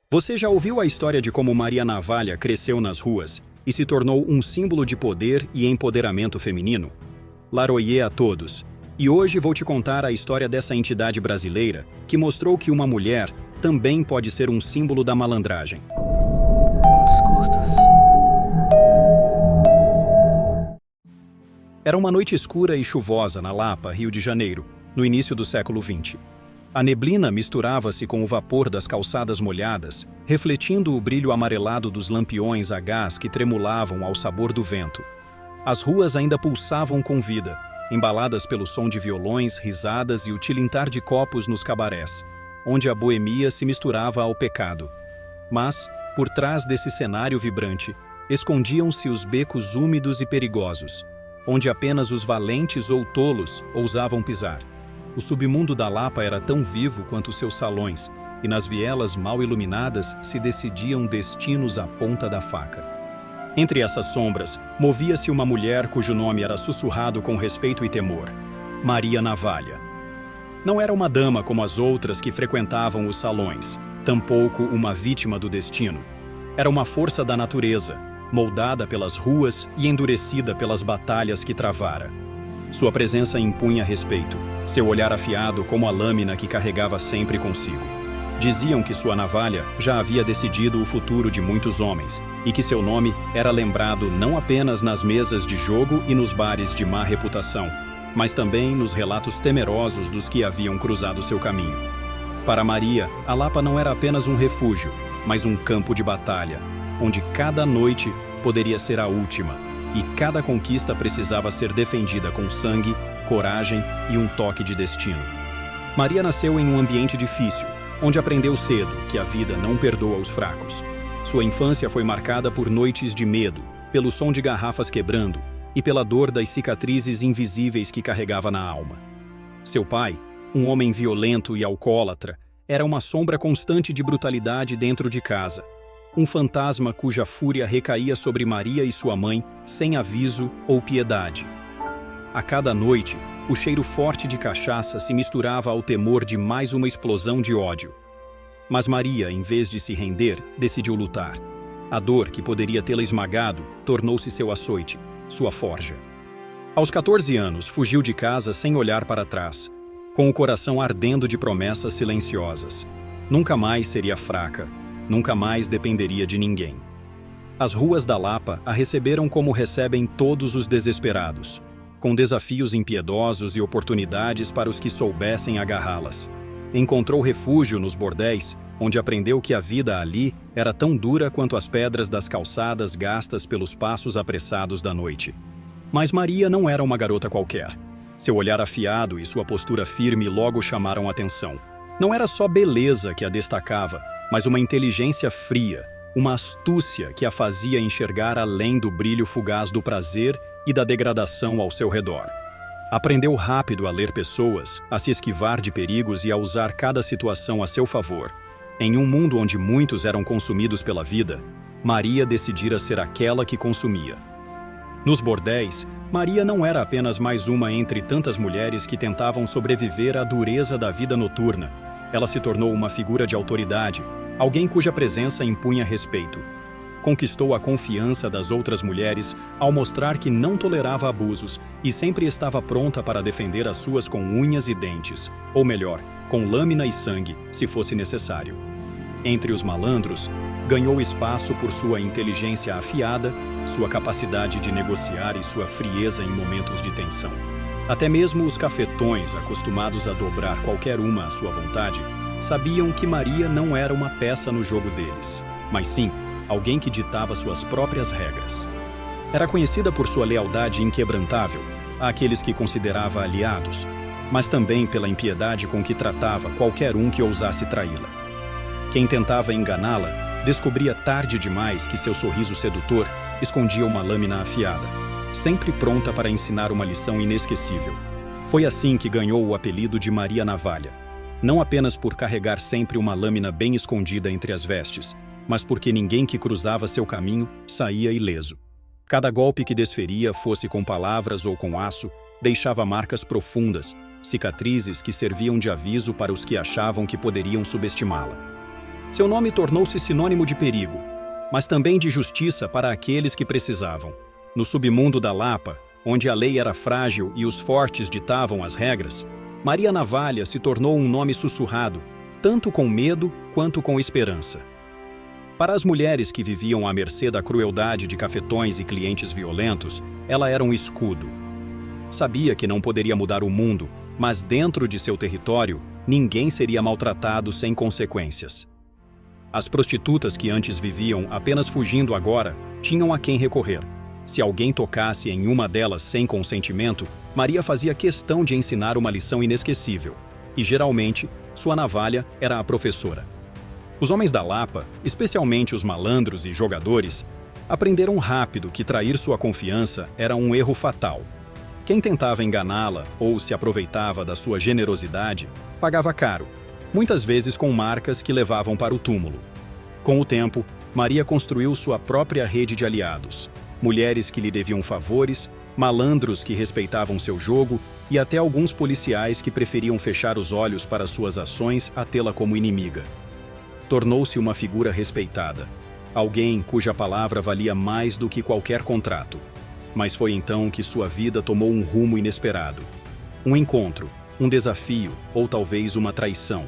Você já ouviu a história de como Maria Navalha cresceu nas ruas e se tornou um símbolo de poder e empoderamento feminino? Laroie a todos! E hoje vou te contar a história dessa entidade brasileira que mostrou que uma mulher também pode ser um símbolo da malandragem. Pontos curtos. Era uma noite escura e chuvosa na Lapa, Rio de Janeiro, no início do século XX. A neblina misturava-se com o vapor das calçadas molhadas, refletindo o brilho amarelado dos lampiões a gás que tremulavam ao sabor do vento. As ruas ainda pulsavam com vida, embaladas pelo som de violões, risadas e o tilintar de copos nos cabarés, onde a boemia se misturava ao pecado. Mas, por trás desse cenário vibrante, escondiam-se os becos úmidos e perigosos, onde apenas os valentes ou tolos ousavam pisar. O submundo da Lapa era tão vivo quanto seus salões, e nas vielas mal iluminadas se decidiam destinos à ponta da faca. Entre essas sombras, movia-se uma mulher cujo nome era sussurrado com respeito e temor: Maria Navalha. Não era uma dama como as outras que frequentavam os salões, tampouco uma vítima do destino. Era uma força da natureza, moldada pelas ruas e endurecida pelas batalhas que travara. Sua presença impunha respeito, seu olhar afiado como a lâmina que carregava sempre consigo. Diziam que sua navalha já havia decidido o futuro de muitos homens e que seu nome era lembrado não apenas nas mesas de jogo e nos bares de má reputação, mas também nos relatos temerosos dos que haviam cruzado seu caminho. Para Maria, a Lapa não era apenas um refúgio, mas um campo de batalha, onde cada noite poderia ser a última e cada conquista precisava ser defendida com sangue, coragem e um toque de destino. Maria nasceu em um ambiente difícil, onde aprendeu cedo que a vida não perdoa os fracos. Sua infância foi marcada por noites de medo, pelo som de garrafas quebrando e pela dor das cicatrizes invisíveis que carregava na alma. Seu pai, um homem violento e alcoólatra, era uma sombra constante de brutalidade dentro de casa. Um fantasma cuja fúria recaía sobre Maria e sua mãe sem aviso ou piedade. A cada noite, o cheiro forte de cachaça se misturava ao temor de mais uma explosão de ódio. Mas Maria, em vez de se render, decidiu lutar. A dor que poderia tê-la esmagado tornou-se seu açoite, sua forja. Aos 14 anos, fugiu de casa sem olhar para trás, com o coração ardendo de promessas silenciosas. Nunca mais seria fraca, nunca mais dependeria de ninguém. As ruas da Lapa a receberam como recebem todos os desesperados, com desafios impiedosos e oportunidades para os que soubessem agarrá-las. Encontrou refúgio nos bordéis, onde aprendeu que a vida ali era tão dura quanto as pedras das calçadas gastas pelos passos apressados da noite. Mas Maria não era uma garota qualquer. Seu olhar afiado e sua postura firme logo chamaram atenção. Não era só beleza que a destacava, mas uma inteligência fria, uma astúcia que a fazia enxergar além do brilho fugaz do prazer e da degradação ao seu redor. Aprendeu rápido a ler pessoas, a se esquivar de perigos e a usar cada situação a seu favor. Em um mundo onde muitos eram consumidos pela vida, Maria decidira ser aquela que consumia. Nos bordéis, Maria não era apenas mais uma entre tantas mulheres que tentavam sobreviver à dureza da vida noturna. Ela se tornou uma figura de autoridade, alguém cuja presença impunha respeito. Conquistou a confiança das outras mulheres ao mostrar que não tolerava abusos e sempre estava pronta para defender as suas com unhas e dentes, ou melhor, com lâmina e sangue, se fosse necessário. Entre os malandros, ganhou espaço por sua inteligência afiada, sua capacidade de negociar e sua frieza em momentos de tensão. Até mesmo os cafetões, acostumados a dobrar qualquer uma à sua vontade, sabiam que Maria não era uma peça no jogo deles, mas sim alguém que ditava suas próprias regras. Era conhecida por sua lealdade inquebrantável àqueles que considerava aliados, mas também pela impiedade com que tratava qualquer um que ousasse traí-la. Quem tentava enganá-la descobria tarde demais que seu sorriso sedutor escondia uma lâmina afiada, sempre pronta para ensinar uma lição inesquecível. Foi assim que ganhou o apelido de Maria Navalha, não apenas por carregar sempre uma lâmina bem escondida entre as vestes, mas porque ninguém que cruzava seu caminho saía ileso. Cada golpe que desferia, fosse com palavras ou com aço, deixava marcas profundas, cicatrizes que serviam de aviso para os que achavam que poderiam subestimá-la. Seu nome tornou-se sinônimo de perigo, mas também de justiça para aqueles que precisavam. No submundo da Lapa, onde a lei era frágil e os fortes ditavam as regras, Maria Navalha se tornou um nome sussurrado, tanto com medo quanto com esperança. Para as mulheres que viviam à mercê da crueldade de cafetões e clientes violentos, ela era um escudo. Sabia que não poderia mudar o mundo, mas dentro de seu território, ninguém seria maltratado sem consequências. As prostitutas que antes viviam apenas fugindo agora, tinham a quem recorrer. Se alguém tocasse em uma delas sem consentimento, Maria fazia questão de ensinar uma lição inesquecível. E, geralmente, sua navalha era a professora. Os homens da Lapa, especialmente os malandros e jogadores, aprenderam rápido que trair sua confiança era um erro fatal. Quem tentava enganá-la ou se aproveitava da sua generosidade, pagava caro, muitas vezes com marcas que levavam para o túmulo. Com o tempo, Maria construiu sua própria rede de aliados. Mulheres que lhe deviam favores, malandros que respeitavam seu jogo e até alguns policiais que preferiam fechar os olhos para suas ações a tê-la como inimiga. Tornou-se uma figura respeitada, alguém cuja palavra valia mais do que qualquer contrato. Mas foi então que sua vida tomou um rumo inesperado. Um encontro, um desafio ou talvez uma traição.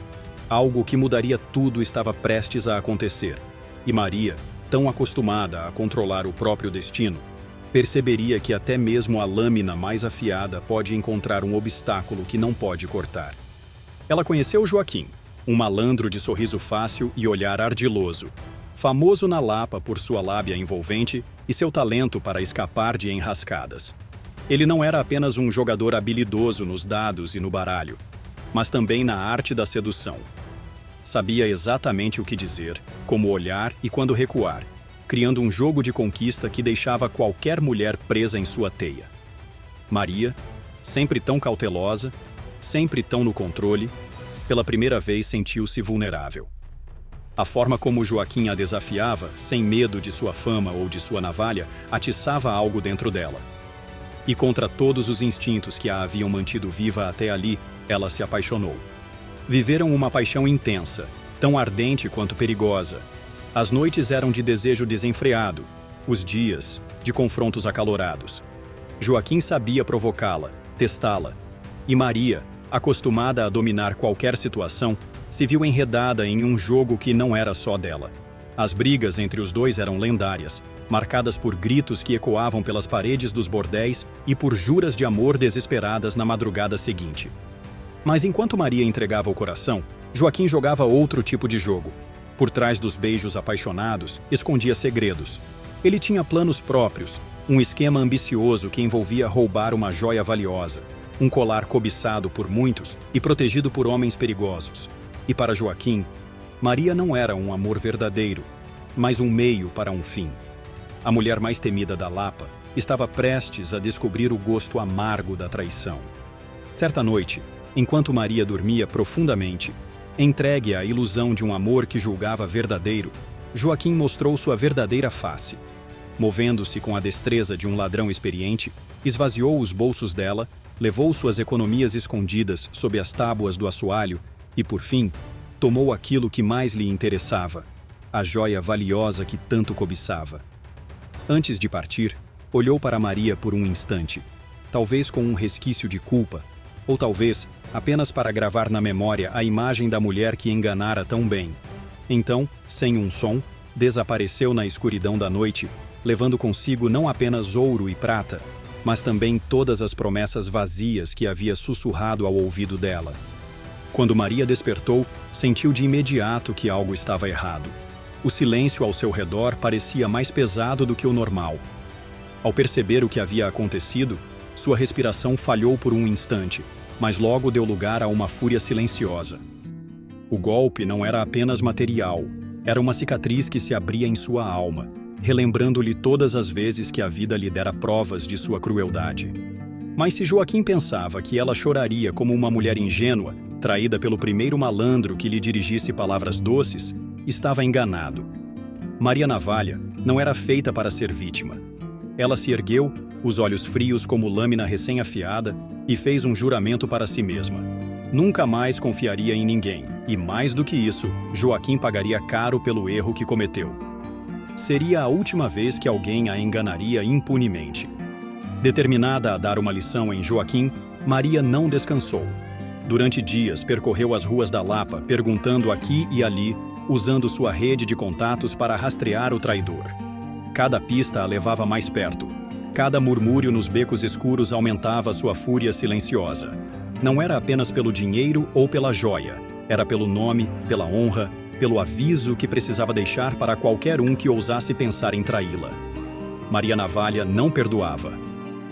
Algo que mudaria tudo estava prestes a acontecer. E Maria, tão acostumada a controlar o próprio destino, perceberia que até mesmo a lâmina mais afiada pode encontrar um obstáculo que não pode cortar. Ela conheceu Joaquim, um malandro de sorriso fácil e olhar ardiloso, famoso na Lapa por sua lábia envolvente e seu talento para escapar de enrascadas. Ele não era apenas um jogador habilidoso nos dados e no baralho, mas também na arte da sedução. Sabia exatamente o que dizer, como olhar e quando recuar, criando um jogo de conquista que deixava qualquer mulher presa em sua teia. Maria, sempre tão cautelosa, sempre tão no controle, pela primeira vez sentiu-se vulnerável. A forma como Joaquim a desafiava, sem medo de sua fama ou de sua navalha, atiçava algo dentro dela. E contra todos os instintos que a haviam mantido viva até ali, ela se apaixonou. Viveram uma paixão intensa, tão ardente quanto perigosa. As noites eram de desejo desenfreado, os dias, de confrontos acalorados. Joaquim sabia provocá-la, testá-la. E Maria, acostumada a dominar qualquer situação, se viu enredada em um jogo que não era só dela. As brigas entre os dois eram lendárias, marcadas por gritos que ecoavam pelas paredes dos bordéis e por juras de amor desesperadas na madrugada seguinte. Mas enquanto Maria entregava o coração, Joaquim jogava outro tipo de jogo. Por trás dos beijos apaixonados, escondia segredos. Ele tinha planos próprios, um esquema ambicioso que envolvia roubar uma joia valiosa, um colar cobiçado por muitos e protegido por homens perigosos. E para Joaquim, Maria não era um amor verdadeiro, mas um meio para um fim. A mulher mais temida da Lapa estava prestes a descobrir o gosto amargo da traição. Certa noite, enquanto Maria dormia profundamente, entregue à ilusão de um amor que julgava verdadeiro, Joaquim mostrou sua verdadeira face. Movendo-se com a destreza de um ladrão experiente, esvaziou os bolsos dela, levou suas economias escondidas sob as tábuas do assoalho e, por fim, tomou aquilo que mais lhe interessava, a joia valiosa que tanto cobiçava. Antes de partir, olhou para Maria por um instante, talvez com um resquício de culpa, ou talvez apenas para gravar na memória a imagem da mulher que enganara tão bem. Então, sem um som, desapareceu na escuridão da noite, levando consigo não apenas ouro e prata, mas também todas as promessas vazias que havia sussurrado ao ouvido dela. Quando Maria despertou, sentiu de imediato que algo estava errado. O silêncio ao seu redor parecia mais pesado do que o normal. Ao perceber o que havia acontecido, sua respiração falhou por um instante, mas logo deu lugar a uma fúria silenciosa. O golpe não era apenas material, era uma cicatriz que se abria em sua alma, relembrando-lhe todas as vezes que a vida lhe dera provas de sua crueldade. Mas se Joaquim pensava que ela choraria como uma mulher ingênua, traída pelo primeiro malandro que lhe dirigisse palavras doces, estava enganado. Maria Navalha não era feita para ser vítima. Ela se ergueu, os olhos frios como lâmina recém-afiada, e fez um juramento para si mesma. Nunca mais confiaria em ninguém, E mais do que isso, Joaquim pagaria caro pelo erro que cometeu. Seria a última vez que alguém a enganaria impunemente. Determinada a dar uma lição em Joaquim, Maria não descansou. Durante dias percorreu as ruas da Lapa, perguntando aqui e ali, usando sua rede de contatos para rastrear o traidor. Cada pista a levava mais perto. Cada murmúrio nos becos escuros aumentava sua fúria silenciosa. Não era apenas pelo dinheiro ou pela joia. Era pelo nome, pela honra, pelo aviso que precisava deixar para qualquer um que ousasse pensar em traí-la. Maria Navalha não perdoava.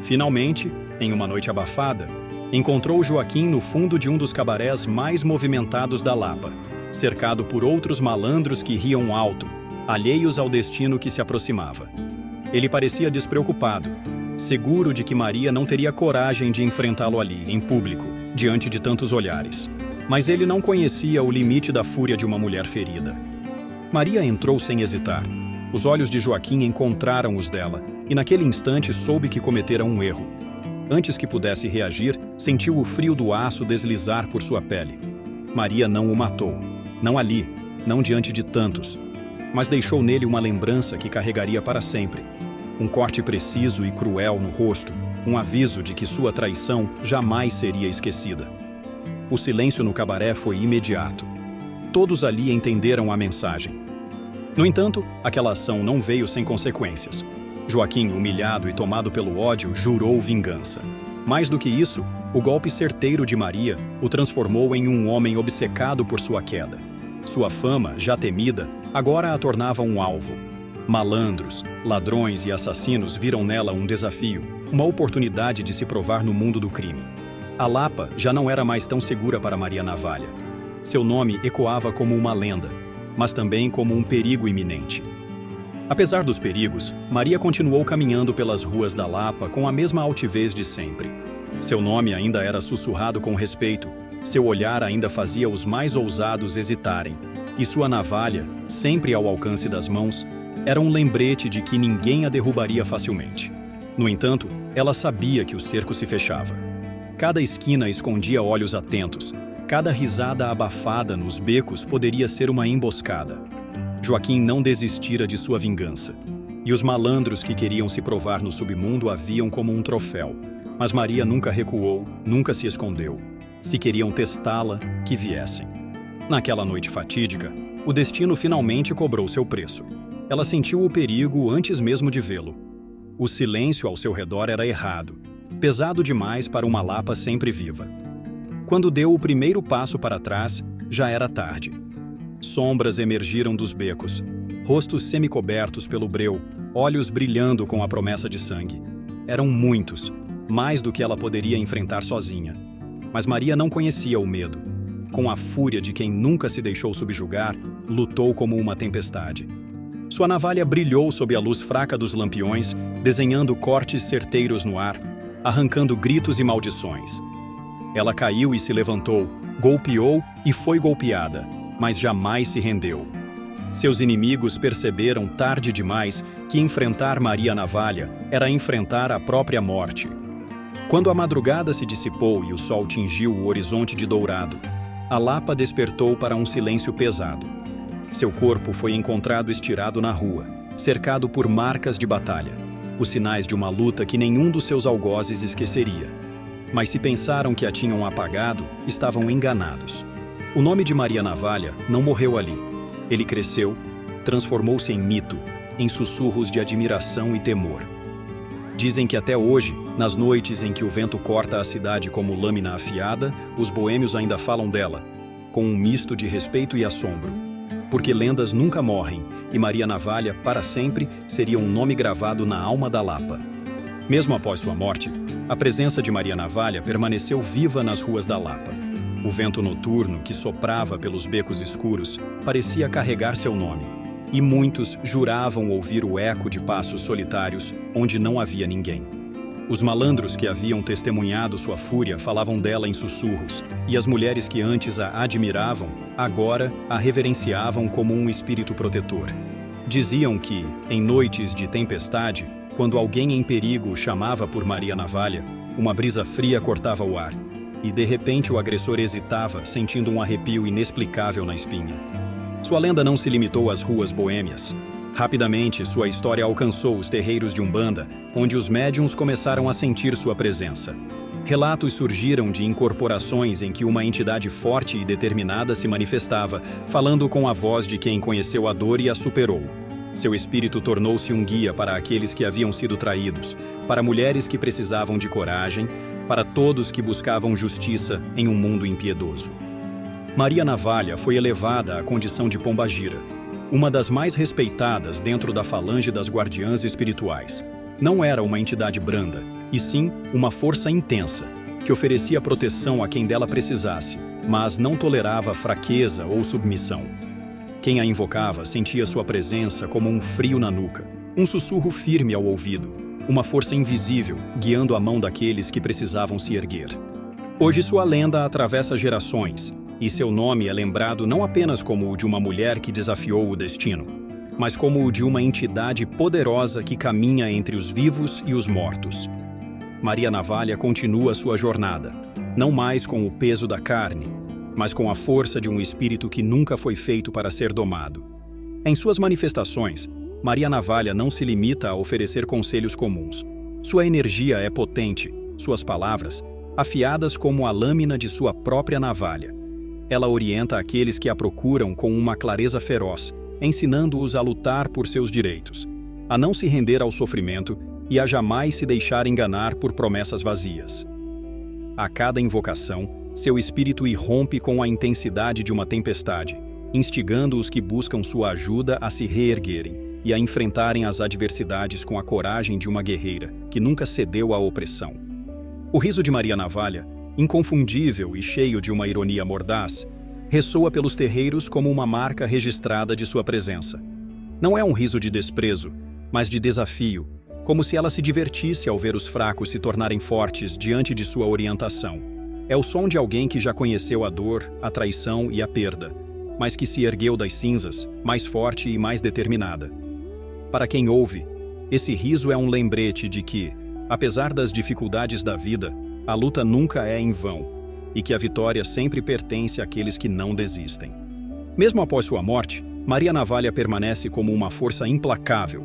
Finalmente, em uma noite abafada, encontrou Joaquim no fundo de um dos cabarés mais movimentados da Lapa, cercado por outros malandros que riam alto, alheios ao destino que se aproximava. Ele parecia despreocupado, seguro de que Maria não teria coragem de enfrentá-lo ali, em público, diante de tantos olhares. Mas ele não conhecia o limite da fúria de uma mulher ferida. Maria entrou sem hesitar. Os olhos de Joaquim encontraram os dela, e naquele instante soube que cometera um erro. Antes que pudesse reagir, sentiu o frio do aço deslizar por sua pele. Maria não o matou. Não ali, não diante de tantos. Mas deixou nele uma lembrança que carregaria para sempre. Um corte preciso e cruel no rosto, um aviso de que sua traição jamais seria esquecida. O silêncio no cabaré foi imediato. Todos ali entenderam a mensagem. No entanto, aquela ação não veio sem consequências. Joaquim, humilhado e tomado pelo ódio, jurou vingança. Mais do que isso, o golpe certeiro de Maria o transformou em um homem obcecado por sua queda. Sua fama, já temida, agora a tornava um alvo. Malandros, ladrões e assassinos viram nela um desafio, uma oportunidade de se provar no mundo do crime. A Lapa já não era mais tão segura para Maria Navalha. Seu nome ecoava como uma lenda, mas também como um perigo iminente. Apesar dos perigos, Maria continuou caminhando pelas ruas da Lapa com a mesma altivez de sempre. Seu nome ainda era sussurrado com respeito, seu olhar ainda fazia os mais ousados hesitarem, e sua navalha, sempre ao alcance das mãos, era um lembrete de que ninguém a derrubaria facilmente. No entanto, ela sabia que o cerco se fechava. Cada esquina escondia olhos atentos, cada risada abafada nos becos poderia ser uma emboscada. Joaquim não desistira de sua vingança, e os malandros que queriam se provar no submundo a viam como um troféu. Mas Maria nunca recuou, nunca se escondeu. Se queriam testá-la, que viessem. Naquela noite fatídica, o destino finalmente cobrou seu preço. Ela sentiu o perigo antes mesmo de vê-lo. O silêncio ao seu redor era errado, pesado demais para uma Lapa sempre viva. Quando deu o primeiro passo para trás, já era tarde. Sombras emergiram dos becos, rostos semicobertos pelo breu, olhos brilhando com a promessa de sangue. Eram muitos, mais do que ela poderia enfrentar sozinha. Mas Maria não conhecia o medo. Com a fúria de quem nunca se deixou subjugar, lutou como uma tempestade. Sua navalha brilhou sob a luz fraca dos lampiões, desenhando cortes certeiros no ar, arrancando gritos e maldições. Ela caiu e se levantou, golpeou e foi golpeada, mas jamais se rendeu. Seus inimigos perceberam tarde demais que enfrentar Maria Navalha era enfrentar a própria morte. Quando a madrugada se dissipou e o sol tingiu o horizonte de dourado, a Lapa despertou para um silêncio pesado. Seu corpo foi encontrado estirado na rua, cercado por marcas de batalha, os sinais de uma luta que nenhum dos seus algozes esqueceria. Mas se pensaram que a tinham apagado, estavam enganados. O nome de Maria Navalha não morreu ali. Ele cresceu, transformou-se em mito, em sussurros de admiração e temor. Dizem que até hoje, nas noites em que o vento corta a cidade como lâmina afiada, os boêmios ainda falam dela, com um misto de respeito e assombro. Porque lendas nunca morrem, e Maria Navalha, para sempre, seria um nome gravado na alma da Lapa. Mesmo após sua morte, a presença de Maria Navalha permaneceu viva nas ruas da Lapa. O vento noturno que soprava pelos becos escuros parecia carregar seu nome, e muitos juravam ouvir o eco de passos solitários onde não havia ninguém. Os malandros que haviam testemunhado sua fúria falavam dela em sussurros, e as mulheres que antes a admiravam, agora a reverenciavam como um espírito protetor. Diziam que, em noites de tempestade, quando alguém em perigo chamava por Maria Navalha, uma brisa fria cortava o ar, e de repente o agressor hesitava, sentindo um arrepio inexplicável na espinha. Sua lenda não se limitou às ruas boêmias. Rapidamente, sua história alcançou os terreiros de Umbanda, onde os médiuns começaram a sentir sua presença. Relatos surgiram de incorporações em que uma entidade forte e determinada se manifestava, falando com a voz de quem conheceu a dor e a superou. Seu espírito tornou-se um guia para aqueles que haviam sido traídos, para mulheres que precisavam de coragem, para todos que buscavam justiça em um mundo impiedoso. Maria Navalha foi elevada à condição de pombagira, uma das mais respeitadas dentro da falange das guardiãs espirituais. Não era uma entidade branda, e sim uma força intensa, que oferecia proteção a quem dela precisasse, mas não tolerava fraqueza ou submissão. Quem a invocava sentia sua presença como um frio na nuca, um sussurro firme ao ouvido, uma força invisível guiando a mão daqueles que precisavam se erguer. Hoje sua lenda atravessa gerações, e seu nome é lembrado não apenas como o de uma mulher que desafiou o destino, mas como o de uma entidade poderosa que caminha entre os vivos e os mortos. Maria Navalha continua sua jornada, não mais com o peso da carne, mas com a força de um espírito que nunca foi feito para ser domado. Em suas manifestações, Maria Navalha não se limita a oferecer conselhos comuns. Sua energia é potente, suas palavras, afiadas como a lâmina de sua própria navalha. Ela orienta aqueles que a procuram com uma clareza feroz, ensinando-os a lutar por seus direitos, a não se render ao sofrimento e a jamais se deixar enganar por promessas vazias. A cada invocação, seu espírito irrompe com a intensidade de uma tempestade, instigando os que buscam sua ajuda a se reerguerem e a enfrentarem as adversidades com a coragem de uma guerreira que nunca cedeu à opressão. O riso de Maria Navalha, inconfundível e cheio de uma ironia mordaz, ressoa pelos terreiros como uma marca registrada de sua presença. Não é um riso de desprezo, mas de desafio, como se ela se divertisse ao ver os fracos se tornarem fortes diante de sua orientação. É o som de alguém que já conheceu a dor, a traição e a perda, mas que se ergueu das cinzas, mais forte e mais determinada. Para quem ouve, esse riso é um lembrete de que, apesar das dificuldades da vida, a luta nunca é em vão, e que a vitória sempre pertence àqueles que não desistem. Mesmo após sua morte, Maria Navalha permanece como uma força implacável,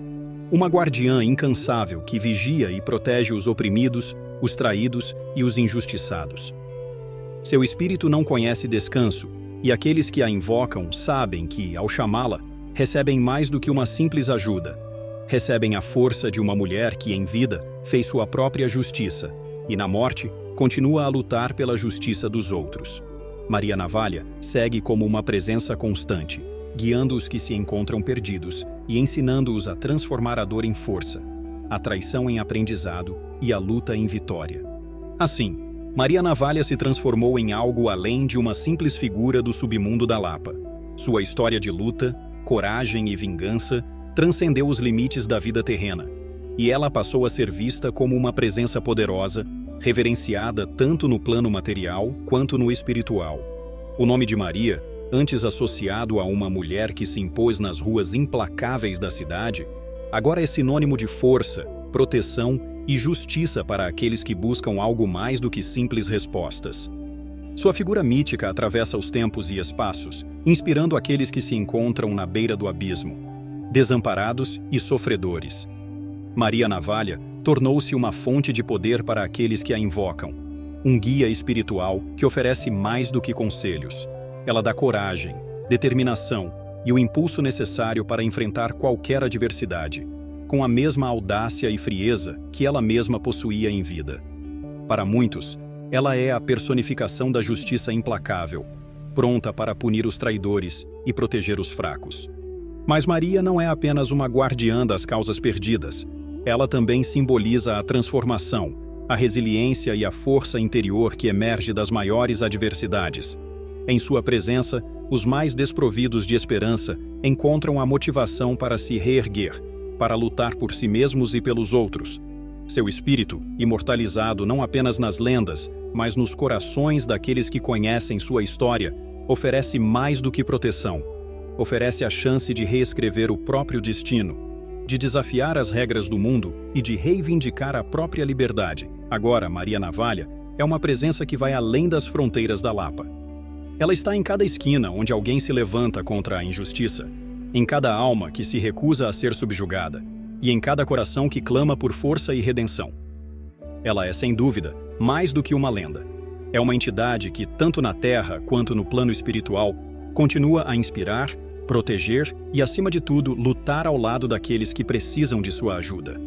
uma guardiã incansável que vigia e protege os oprimidos, os traídos e os injustiçados. Seu espírito não conhece descanso, e aqueles que a invocam sabem que, ao chamá-la, recebem mais do que uma simples ajuda. Recebem a força de uma mulher que, em vida, fez sua própria justiça, e na morte, continua a lutar pela justiça dos outros. Maria Navalha segue como uma presença constante, guiando os que se encontram perdidos e ensinando-os a transformar a dor em força, a traição em aprendizado e a luta em vitória. Assim, Maria Navalha se transformou em algo além de uma simples figura do submundo da Lapa. Sua história de luta, coragem e vingança transcendeu os limites da vida terrena, e ela passou a ser vista como uma presença poderosa, reverenciada tanto no plano material quanto no espiritual. O nome de Maria, antes associado a uma mulher que se impôs nas ruas implacáveis da cidade, agora é sinônimo de força, proteção e justiça para aqueles que buscam algo mais do que simples respostas. Sua figura mítica atravessa os tempos e espaços, inspirando aqueles que se encontram na beira do abismo, desamparados e sofredores. Maria Navalha tornou-se uma fonte de poder para aqueles que a invocam, um guia espiritual que oferece mais do que conselhos. Ela dá coragem, determinação e o impulso necessário para enfrentar qualquer adversidade, com a mesma audácia e frieza que ela mesma possuía em vida. Para muitos, ela é a personificação da justiça implacável, pronta para punir os traidores e proteger os fracos. Mas Maria não é apenas uma guardiã das causas perdidas. Ela também simboliza a transformação, a resiliência e a força interior que emerge das maiores adversidades. Em sua presença, os mais desprovidos de esperança encontram a motivação para se reerguer, para lutar por si mesmos e pelos outros. Seu espírito, imortalizado não apenas nas lendas, mas nos corações daqueles que conhecem sua história, oferece mais do que proteção. Oferece a chance de reescrever o próprio destino, de desafiar as regras do mundo e de reivindicar a própria liberdade. Agora, Maria Navalha é uma presença que vai além das fronteiras da Lapa. Ela está em cada esquina onde alguém se levanta contra a injustiça, em cada alma que se recusa a ser subjugada e em cada coração que clama por força e redenção. Ela é, sem dúvida, mais do que uma lenda. É uma entidade que, tanto na Terra quanto no plano espiritual, continua a inspirar, proteger e, acima de tudo, lutar ao lado daqueles que precisam de sua ajuda.